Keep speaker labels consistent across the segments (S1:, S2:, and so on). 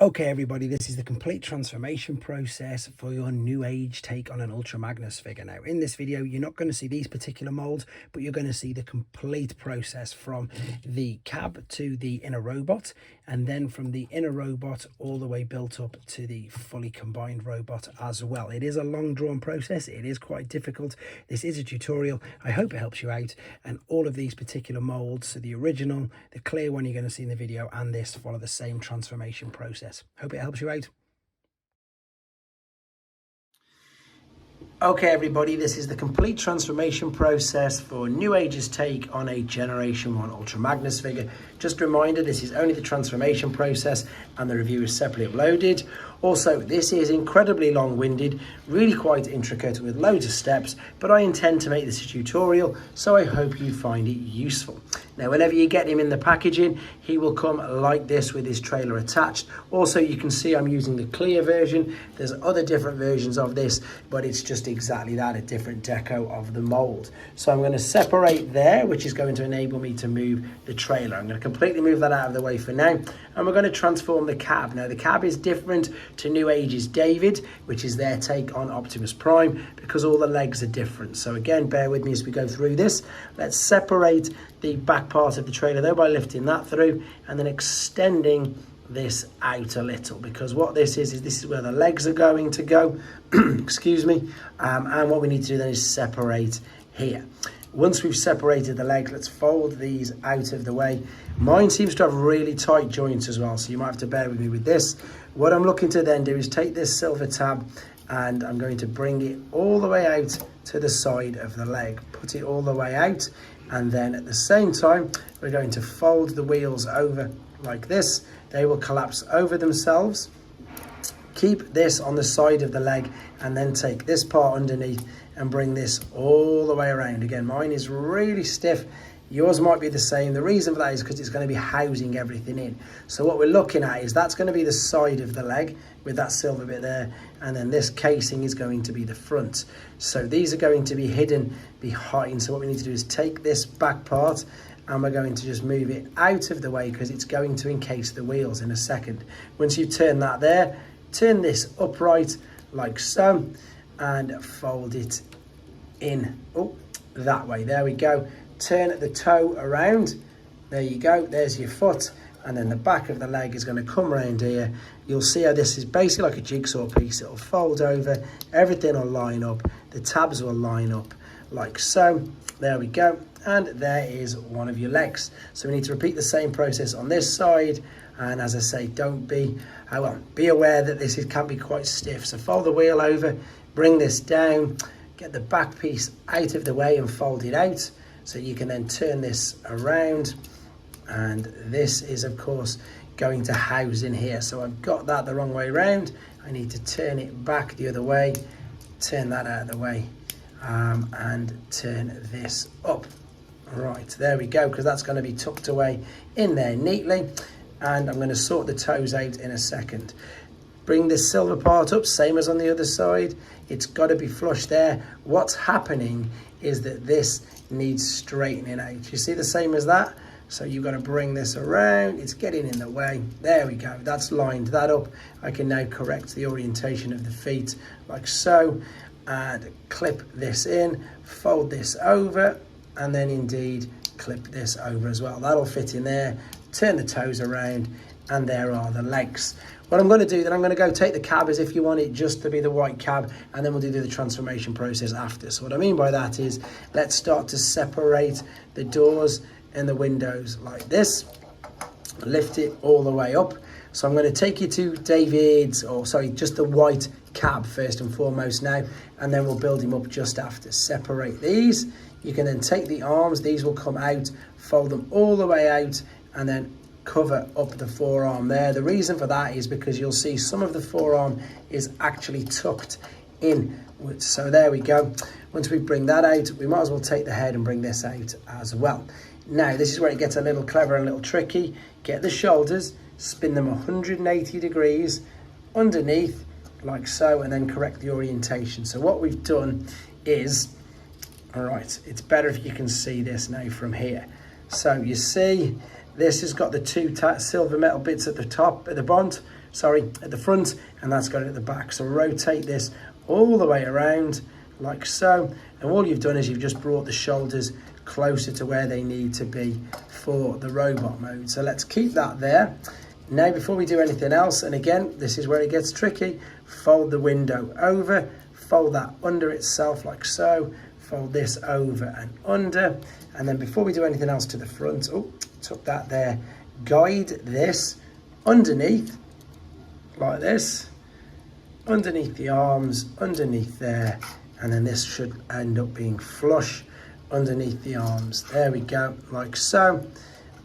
S1: Okay, everybody, this is the complete transformation process for your Newage take on an Ultra Magnus figure. Now, in this video, you're not going to see these particular molds, but you're going to see the complete process from the cab to the inner robot, and then from the inner robot all the way built up to the fully combined robot as well. It is a long drawn process. It is quite difficult. This is a tutorial. I hope it helps you out. And all of these particular molds, so the original, the clear one you're going to see in the video, and this follow the same transformation process. Hope it helps you out. Okay, everybody, this is the complete transformation process for Newage's take on a Generation 1 Ultra Magnus figure. Just a reminder, this is only the transformation process and the review is separately uploaded. Also, this is incredibly long-winded, really quite intricate with loads of steps, but I intend to make this a tutorial, so I hope you find it useful. Now, whenever you get him in the packaging, he will come like this with his trailer attached. Also, you can see I'm using the clear version. There's other different versions of this, but it's just exactly that, a different deco of the mold. So I'm going to separate there, which is going to enable me to move the trailer. I'm going to completely move that out of the way for now, and we're going to transform the cab. Now, the cab is different to Newage's David, which is their take on Optimus Prime, because all the legs are different. So again, bear with me as we go through this. Let's separate the back part of the trailer though by lifting that through and then extending this out a little, because what this is this is where the legs are going to go excuse me, and what we need to do then is separate here. Once we've separated the legs, let's fold these out of the way. Mine seems to have really tight joints as well, so you might have to bear with me with this. What I'm looking to then do is take this silver tab and I'm going to bring it all the way out to the side of the leg, put it all the way out, and then at the same time we're going to fold the wheels over like this. They will collapse over themselves. Keep this on the side of the leg and then take this part underneath and bring this all the way around. Again, mine is really stiff. Yours might be the same. The reason for that is because it's going to be housing everything in. So what we're looking at is that's going to be the side of the leg with that silver bit there, and then this casing is going to be the front. So these are going to be hidden behind. So what we need to do is take this back part and we're going to just move it out of the way because it's going to encase the wheels in a second. Once you turn that there, turn this upright like so and fold it in that way. There we go. Turn the toe around. There you go. There's your foot, and then the back of the leg is going to come around here. You'll see how this is basically like a jigsaw piece. It'll fold over, everything will line up, the tabs will line up like so. There we go, and there is one of your legs. So we need to repeat the same process on this side, and as I say, don't be be aware that this can be quite stiff. So fold the wheel over, bring this down, get the back piece out of the way and fold it out. So you can then turn this around, and this is of course going to house in here. So I've got that the wrong way around. I need to turn it back the other way, turn that out of the way, and turn this up. Right, there we go, because that's going to be tucked away in there neatly, and I'm going to sort the toes out in a second. Bring this silver part up, same as on the other side. It's got to be flush there. What's happening is that this needs straightening out. You see the same as that? So you've got to bring this around. It's getting in the way. There we go. That's lined that up. I can now correct the orientation of the feet like so, and clip this in, fold this over, and then indeed clip this over as well. That'll fit in there. Turn the toes around, and there are the legs. What I'm going to do then, I'm going to go take the cab as if you want it just to be the white cab, and then we'll do the transformation process after. So what I mean by that is, let's start to separate the doors and the windows like this. Lift it all the way up. So I'm going to take you to David's, or sorry, just the white cab first and foremost now, and then we'll build him up just after. Separate these. You can then take the arms, these will come out, fold them all the way out, and then cover up the forearm there. The reason for that is because you'll see some of the forearm is actually tucked in. So there we go. Once we bring that out, we might as well take the head and bring this out as well. Now, this is where it gets a little clever and a little tricky. Get the shoulders, spin them 180 degrees underneath like so, and then correct the orientation. So what we've done is, all right, it's better if you can see this now from here. So you see, this has got the two silver metal bits at the top, at the bottom, at the front, and that's got it at the back. So rotate this all the way around like so, and all you've done is you've just brought the shoulders closer to where they need to be for the robot mode. So let's keep that there. Now before we do anything else, and again this is where it gets tricky, fold the window over, fold that under itself like so, fold this over and under, and then before we do anything else to the front, oh, took that there, guide this underneath like this, underneath the arms, underneath there, and then this should end up being flush underneath the arms. There we go, like so.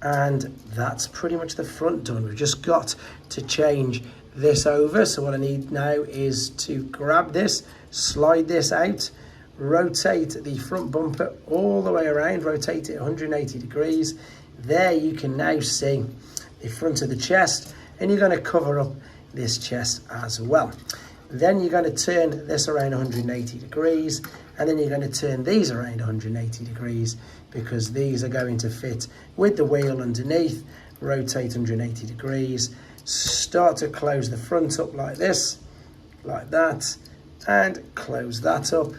S1: And that's pretty much the front done. We've just got to change this over. So what I need now is to grab this, slide this out, rotate the front bumper all the way around, rotate it 180 degrees. There you can now see the front of the chest, and you're going to cover up this chest as well. Then you're going to turn this around 180 degrees, and then you're going to turn these around 180 degrees because these are going to fit with the wheel underneath. Rotate 180 degrees, start to close the front up like this, like that, and close that up,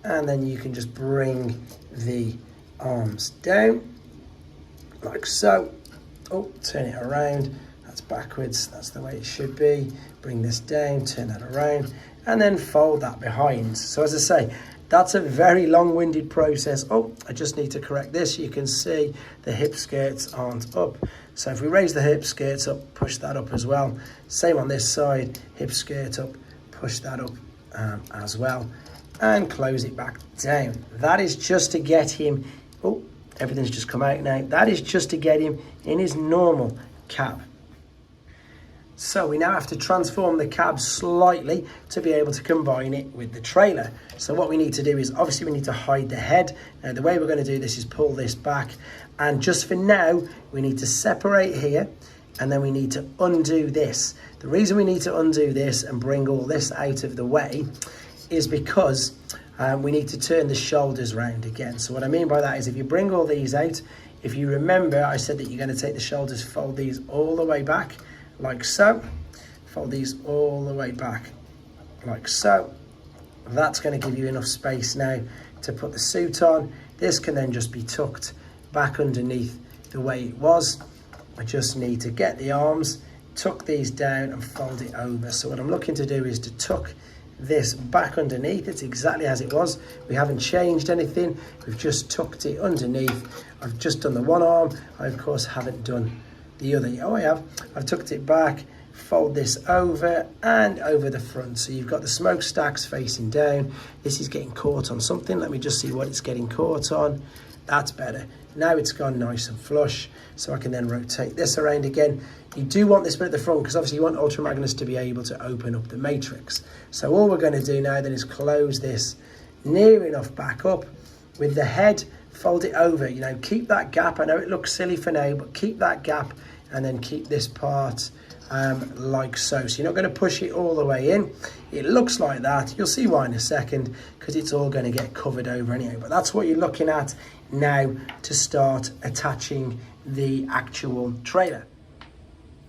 S1: and then you can just bring the arms down like so. Oh, turn it around, that's backwards, that's the way it should be. Bring this down, turn that around, and then fold that behind. So as I say, that's a very long-winded process. Oh, I just need to correct this. You can see the hip skirts aren't up. So if we raise the hip skirts up, push that up as well. Same on this side, hip skirt up, push that up as well, and close it back down. That is just to get him, oh, everything's just come out now. That is just to get him in his normal cab. So we now have to transform the cab slightly to be able to combine it with the trailer. So what we need to do is, obviously we need to hide the head. Now the way we're going to do this is pull this back, and just for now we need to separate here, and then we need to undo this. The reason we need to undo this and bring all this out of the way is because we need to turn the shoulders round again. So what I mean by that is if you bring all these out, if you remember I said that you're going to take the shoulders, fold these all the way back like so, fold these all the way back like so. That's going to give you enough space now to put the suit on. This can then just be tucked back underneath the way it was. I just need to get the arms, tuck these down and fold it over. So what I'm looking to do is to tuck this back underneath. It's exactly as it was. We haven't changed anything. We've just tucked it underneath. I've just done the one arm. I of course haven't done the other. Oh, I have. I've tucked it back, fold this over and over the front. So you've got the smokestacks facing down. This is getting caught on something. Let me just see what it's getting caught on. That's better. Now it's gone nice and flush. So I can then rotate this around again. You do want this bit at the front because obviously you want Ultra Magnus to be able to open up the matrix. So all we're going to do now then is close this near enough back up with the head, fold it over, you know, keep that gap. I know it looks silly for now, but keep that gap and then keep this part like so. So you're not going to push it all the way in. It looks like that. You'll see why in a second because it's all going to get covered over anyway. But that's what you're looking at now to start attaching the actual trailer.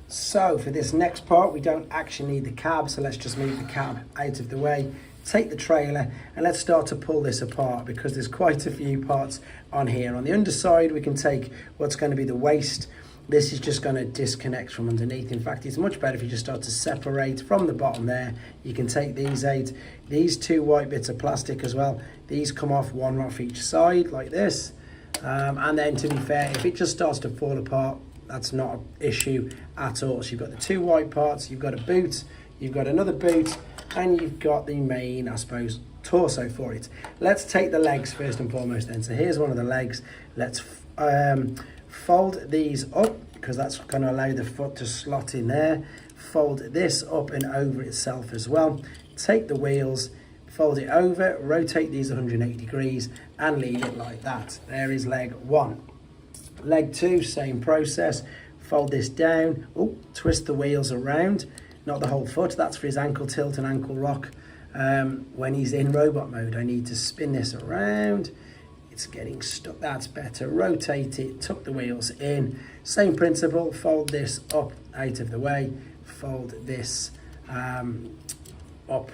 S1: So for this next part, we don't actually need the cab. So let's just move the cab out of the way, take the trailer, and let's start to pull this apart because there's quite a few parts on here. On the underside, we can take what's going to be the waist. This is just going to disconnect from underneath. In fact, it's much better if you just start to separate from the bottom there. You can take these out. These two white bits of plastic as well. These come off, one off each side like this. And then to be fair, if it just starts to fall apart, that's not an issue at all. So you've got the two white parts, you've got a boot, you've got another boot, and you've got the main, I suppose, torso for it. Let's take the legs first and foremost then. So here's one of the legs. Let's fold these up because that's going to allow the foot to slot in there. Fold this up and over itself as well. Take the wheels, fold it over, rotate these 180 degrees and leave it like that. There is leg one. Leg two, same process. Fold this down, oh, twist the wheels around, not the whole foot. That's for his ankle tilt and ankle rock. When he's in robot mode, I need to spin this around. It's getting stuck, that's better. Rotate it, tuck the wheels in. Same principle, fold this up out of the way, fold this up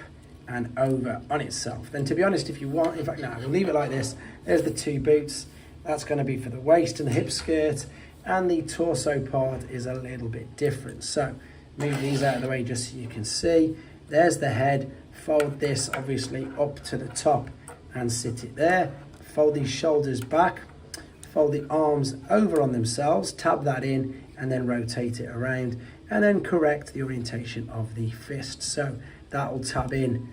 S1: and over on itself. Then to be honest, if you want, in fact, no, we'll leave it like this. There's the two boots. That's going to be for the waist and the hip skirt, and the torso part is a little bit different. So move these out of the way just so you can see. There's the head. Fold this obviously up to the top and sit it there. Fold these shoulders back. Fold the arms over on themselves, tab that in, and then rotate it around, and then correct the orientation of the fist. So that will tab in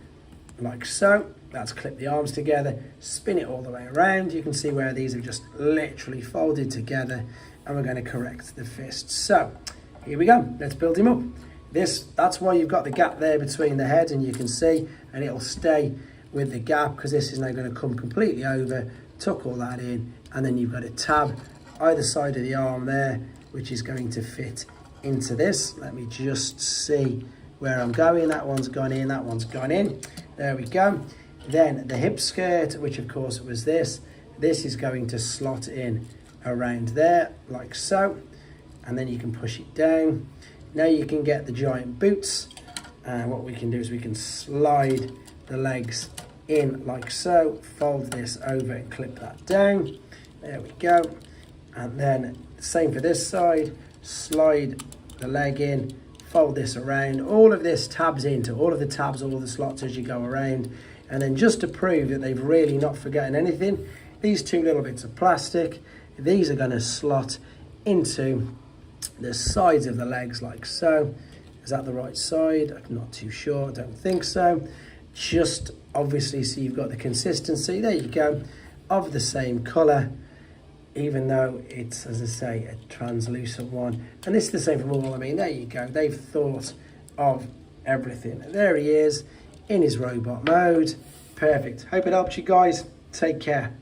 S1: like so. That's clip the arms together, spin it all the way around. You can see where these have just literally folded together, and we're going to correct the fist. So here we go, let's build him up. That's why you've got the gap there between the head, and you can see, and it'll stay with the gap because this is now going to come completely over, tuck all that in, and then you've got a tab either side of the arm there, which is going to fit into this. Let me just see where I'm going. That one's gone in, that one's gone in. There we go. Then the hip skirt, which of course was this is going to slot in around there like so, and then you can push it down. Now you can get the giant boots, and what we can do is we can slide the legs in like so, fold this over and clip that down. There we go. And then same for this side, slide the leg in, fold this around. All of this tabs into all of the tabs, all of the slots as you go around. And then just to prove that they've really not forgotten anything, these two little bits of plastic, these are going to slot into the sides of the legs like so. Is that the right side? I'm not too sure, I don't think so. Just obviously so you've got the consistency, there you go, of the same colour, even though it's, as I say, a translucent one. And this is the same from all, I mean, there you go, they've thought of everything. There he is in his robot mode. Perfect. Hope it helps you guys. Take care.